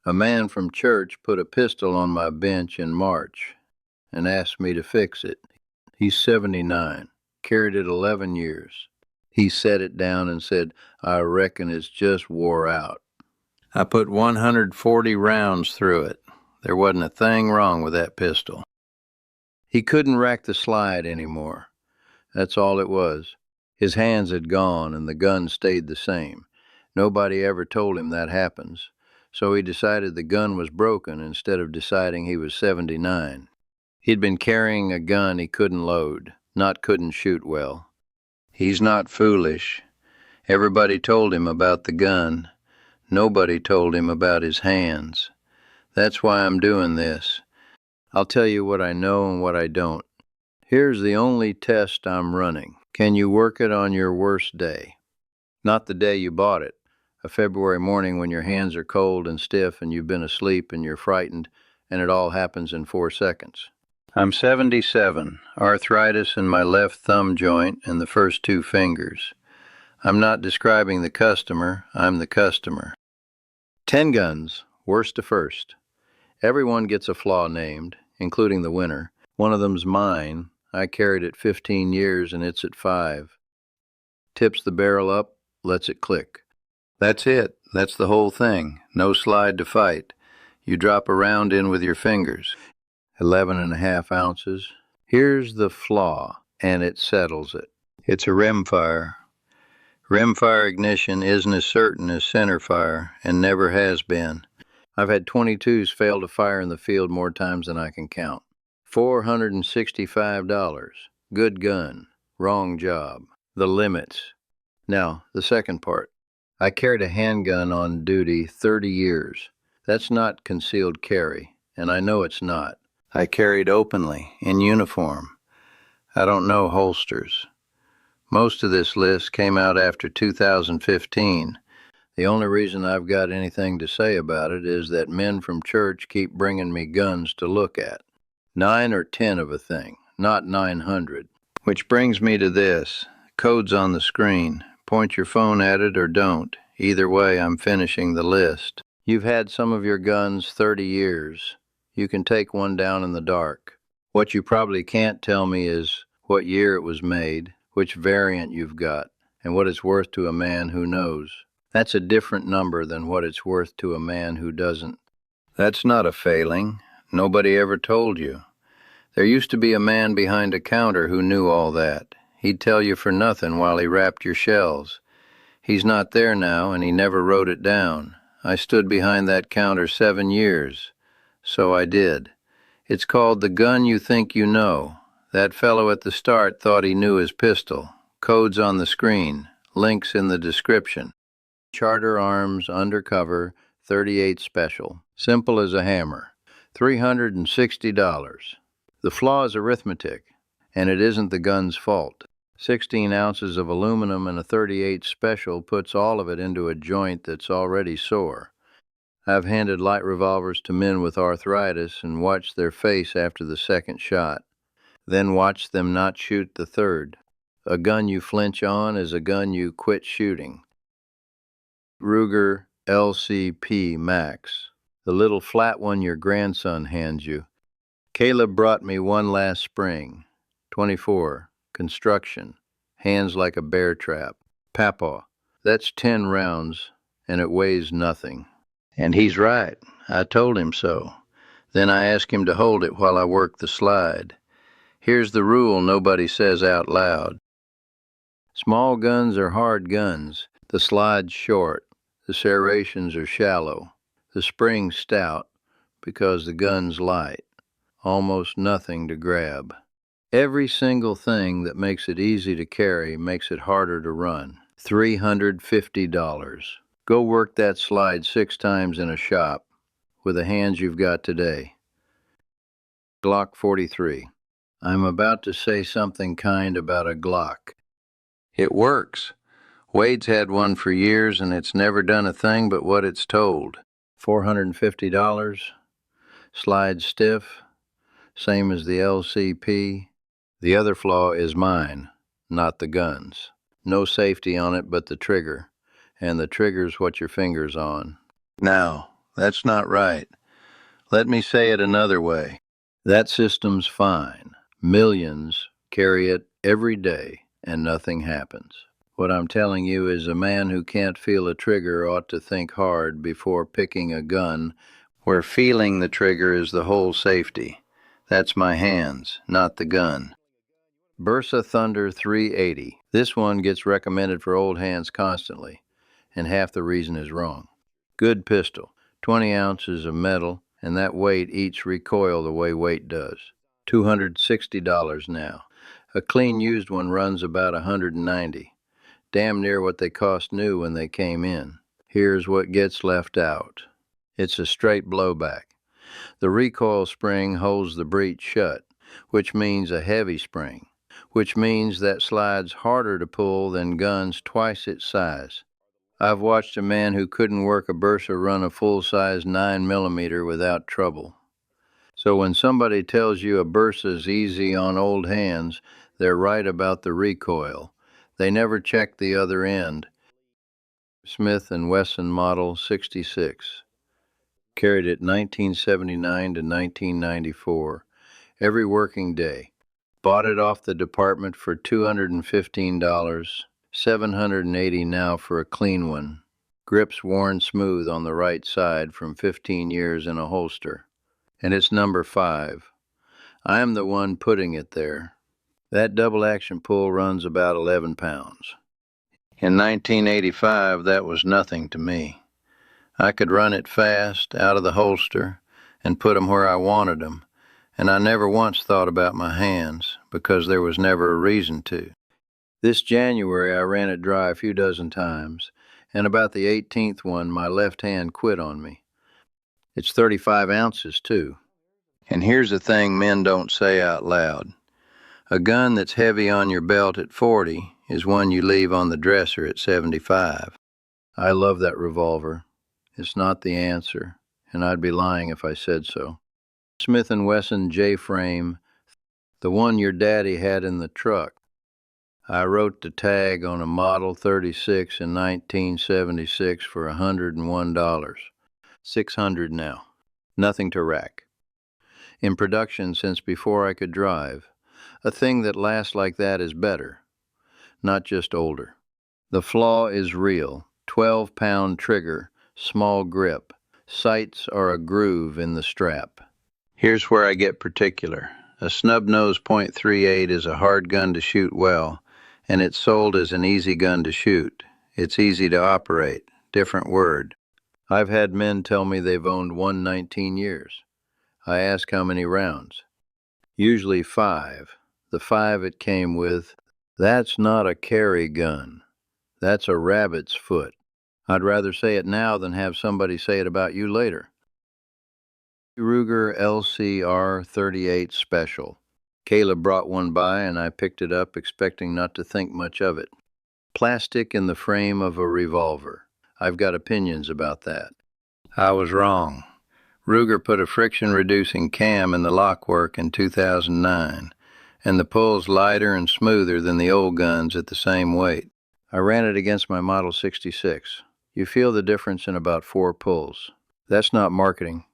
A man from church put a pistol on my bench in March and asked me to fix it. He's 79, carried it 11 years. He set it down and said, "I reckon it's just wore out." I put 140 rounds through it. There wasn't a thing wrong with that pistol. He couldn't rack the slide anymore. That's all it was. His hands had gone and the gun stayed the same. Nobody ever told him that happens. So he decided the gun was broken instead of deciding he was 79. He'd been carrying a gun he couldn't load, not couldn't shoot well. He's not foolish. Everybody told him about the gun. Nobody told him about his hands. That's why I'm doing this. I'll tell you what I know and what I don't. Here's the only test I'm running. Can you work it on your worst day? Not the day you bought it. A February morning when your hands are cold and stiff and you've been asleep and you're frightened and it all happens in 4 seconds. I'm 77, arthritis in my left thumb joint and the first 2 fingers. I'm not describing the customer, I'm the customer. 10 guns, worst to first. Everyone gets a flaw named, including the winner. One of them's mine. I carried it 15 years and it's at 5. Tips the barrel up, lets it click. That's it. That's the whole thing. No slide to fight. You drop a round in with your fingers. 11.5 ounces. Here's the flaw, and it settles it. It's a rimfire. Rimfire ignition isn't as certain as centerfire, and never has been. I've had 22s fail to fire in the field more times than I can count. $465. Good gun. Wrong job. The limits. Now, the second part. I carried a handgun on duty 30 years. That's not concealed carry, and I know it's not. I carried openly, in uniform. I don't know holsters. Most of this list came out after 2015. The only reason I've got anything to say about it is that men from church keep bringing me guns to look at. 9 or 10 of a thing, not 900. Which brings me to this. Code's on the screen. Point your phone at it or don't. Either way, I'm finishing the list. You've had some of your guns 30 years. You can take one down in the dark. What you probably can't tell me is what year it was made, which variant you've got, and what it's worth to a man who knows. That's a different number than what it's worth to a man who doesn't. That's not a failing. Nobody ever told you. There used to be a man behind a counter who knew all that. He'd tell you for nothing while he wrapped your shells. He's not there now, and he never wrote it down. I stood behind that counter 7 years. So I did. It's called The Gun You Think You Know. That fellow at the start thought he knew his pistol. Code's on the screen. Links in the description. Charter Arms Undercover 38 Special. Simple as a hammer. $360. The flaw is arithmetic, and it isn't the gun's fault. 16 ounces of aluminum and a 38 Special puts all of it into a joint that's already sore. I've handed light revolvers to men with arthritis and watched their face after the second shot, then watched them not shoot the third. A gun you flinch on is a gun you quit shooting. Ruger LCP Max, the little flat one your grandson hands you. Caleb brought me one last spring. 24. Construction. Hands like a bear trap. Papaw. That's 10 rounds, and it weighs nothing. And he's right. I told him so. Then I asked him to hold it while I worked the slide. Here's the rule nobody says out loud. Small guns are hard guns. The slide's short. The serrations are shallow. The spring's stout because the gun's light. Almost nothing to grab. Every single thing that makes it easy to carry makes it harder to run. $350. Go work that slide 6 times in a shop with the hands you've got today. Glock 43. I'm about to say something kind about a Glock. It works. Wade's had one for years and it's never done a thing but what it's told. $450. Slide stiff. Same as the LCP. The other flaw is mine, not the gun's. No safety on it but the trigger, and the trigger's what your finger's on. Now, That's not right. Let me say it another way. That system's fine. Millions carry it every day, and nothing happens. What I'm telling you is a man who can't feel a trigger ought to think hard before picking a gun where feeling the trigger is the whole safety. That's my hands, not the gun. Bursa Thunder 380. This one gets recommended for old hands constantly, and half the reason is wrong. Good pistol, 20 ounces of metal, and that weight eats recoil the way weight does. $260 now. A clean used one runs about $190. Damn near what they cost new when they came in. Here's what gets left out. It's a straight blowback. The recoil spring holds the breech shut, which means a heavy spring, which means that slides harder to pull than guns twice its size. I've watched a man who couldn't work a Bursa run a full-size 9mm without trouble. So when somebody tells you a Bursa's easy on old hands, they're right about the recoil. They never check the other end. Smith & Wesson Model 66. Carried it 1979 to 1994. Every working day. Bought it off the department for $215, $780 now for a clean one. Grips worn smooth on the right side from 15 years in a holster. And it's number 5. I am the one putting it there. That double action pull runs about 11 pounds. In 1985, that was nothing to me. I could run it fast, out of the holster, and put 'em where I wanted 'em, and I never once thought about my hands, because there was never a reason to. This January, I ran it dry a few dozen times, and about the 18th one, my left hand quit on me. It's 35 ounces, too. And here's a thing men don't say out loud. A gun that's heavy on your belt at 40 is one you leave on the dresser at 75. I love that revolver. It's not the answer, and I'd be lying if I said so. Smith & Wesson J-frame, the one your daddy had in the truck. I wrote the tag on a Model 36 in 1976 for $101. $600 now. Nothing to rack. In production since before I could drive. A thing that lasts like that is better, not just older. The flaw is real. 12-pound trigger, small grip. Sights are a groove in the strap. Here's where I get particular. A snub-nose .38 is a hard gun to shoot well, and it's sold as an easy gun to shoot. It's easy to operate. Different word. I've had men tell me they've owned one 19 years. I ask how many rounds. Usually 5. The 5 it came with. That's not a carry gun. That's a rabbit's foot. I'd rather say it now than have somebody say it about you later. Ruger LCR 38 Special. Caleb brought one by and I picked it up expecting not to think much of it. Plastic in the frame of a revolver. I've got opinions about that. I was wrong. Ruger put a friction-reducing cam in the lockwork in 2009, and the pull's lighter and smoother than the old guns at the same weight. I ran it against my Model 66. You feel the difference in about 4 pulls. That's not marketing.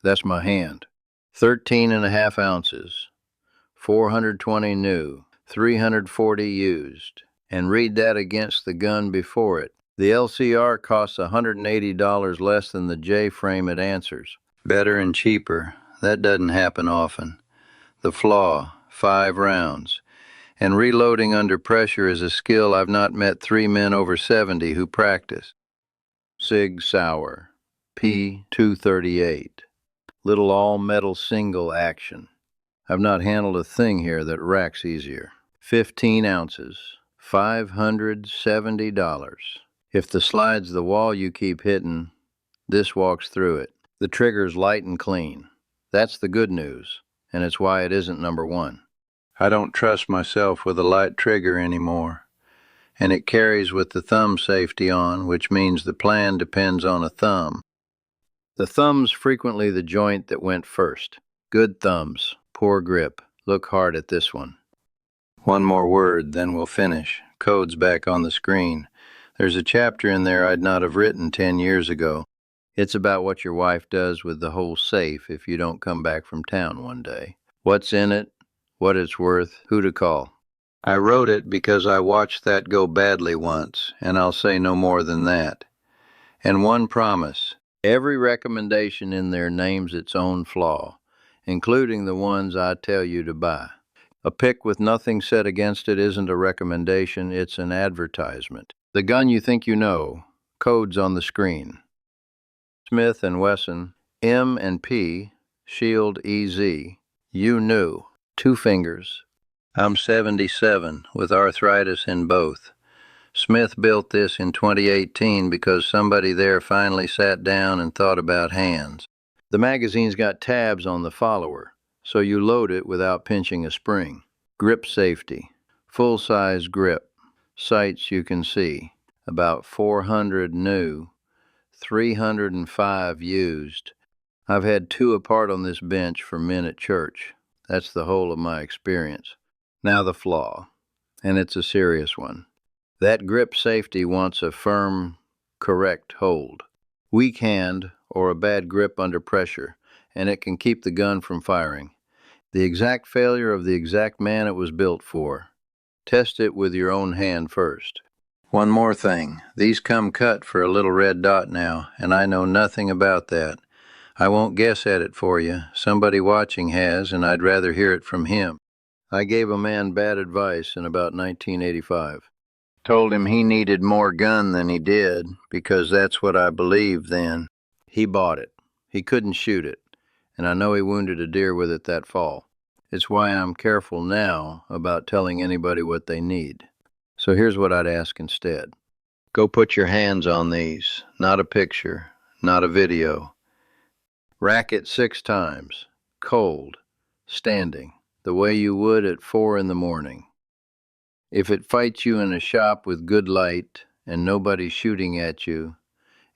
That's my hand. 13.5 ounces. 420 new. 340 used. And read that against the gun before it. The LCR costs $180 less than the J-frame it answers. Better and cheaper. That doesn't happen often. The flaw, 5 rounds. And reloading under pressure is a skill I've not met 3 men over 70 who practice. Sig Sauer, P238. Little all-metal single action. I've not handled a thing here that racks easier. 15 ounces, $570. If the slide's the wall you keep hitting, this walks through it. The trigger's light and clean. That's the good news, and it's why it isn't number 1. I don't trust myself with a light trigger anymore, and it carries with the thumb safety on, which means the plan depends on a thumb. The thumb's frequently the joint that went first. Good thumbs, poor grip. Look hard at this one. One more word, then we'll finish. Code's back on the screen. There's a chapter in there I'd not have written 10 years ago. It's about what your wife does with the whole safe if you don't come back from town one day. What's in it, what it's worth, who to call. I wrote it because I watched that go badly once, and I'll say no more than that. And one promise. Every recommendation in there names its own flaw, including the ones I tell you to buy. A pick with nothing said against it isn't a recommendation, it's an advertisement. The gun you think you know, codes on the screen. Smith & Wesson, M&P, Shield EZ. You knew. 2 fingers. I'm 77, with arthritis in both. Smith built this in 2018 because somebody there finally sat down and thought about hands. The magazine's got tabs on the follower, so you load it without pinching a spring. Grip safety, full-size grip, sights you can see, about 400 new, 305 used. I've had 2 apart on this bench for men at church. That's the whole of my experience. Now the flaw, and it's a serious one. That grip safety wants a firm, correct hold. Weak hand or a bad grip under pressure, and it can keep the gun from firing. The exact failure of the exact man it was built for. Test it with your own hand first. One more thing. These come cut for a little red dot now, and I know nothing about that. I won't guess at it for you. Somebody watching has, and I'd rather hear it from him. I gave a man bad advice in about 1985. Told him he needed more gun than he did, because that's what I believed then. He bought it. He couldn't shoot it, and I know he wounded a deer with it that fall. It's why I'm careful now about telling anybody what they need. So here's what I'd ask instead. Go put your hands on these, not a picture, not a video. Rack it 6 times, cold, standing, the way you would at 4 in the morning. If it fights you in a shop with good light and nobody's shooting at you,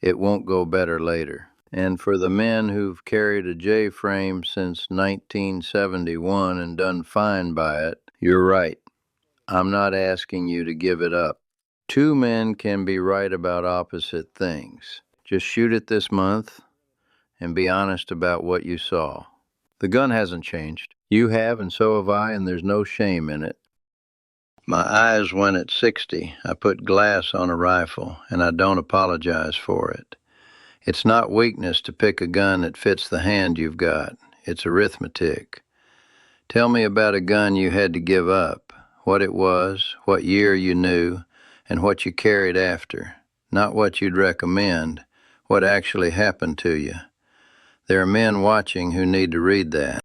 it won't go better later. And for the men who've carried a J-frame since 1971 and done fine by it, you're right. I'm not asking you to give it up. 2 men can be right about opposite things. Just shoot it this month and be honest about what you saw. The gun hasn't changed. You have, and so have I, and there's no shame in it. My eyes went at 60. I put glass on a rifle, and I don't apologize for it. It's not weakness to pick a gun that fits the hand you've got. It's arithmetic. Tell me about a gun you had to give up, what it was, what year you knew, and what you carried after. Not what you'd recommend, what actually happened to you. There are men watching who need to read that.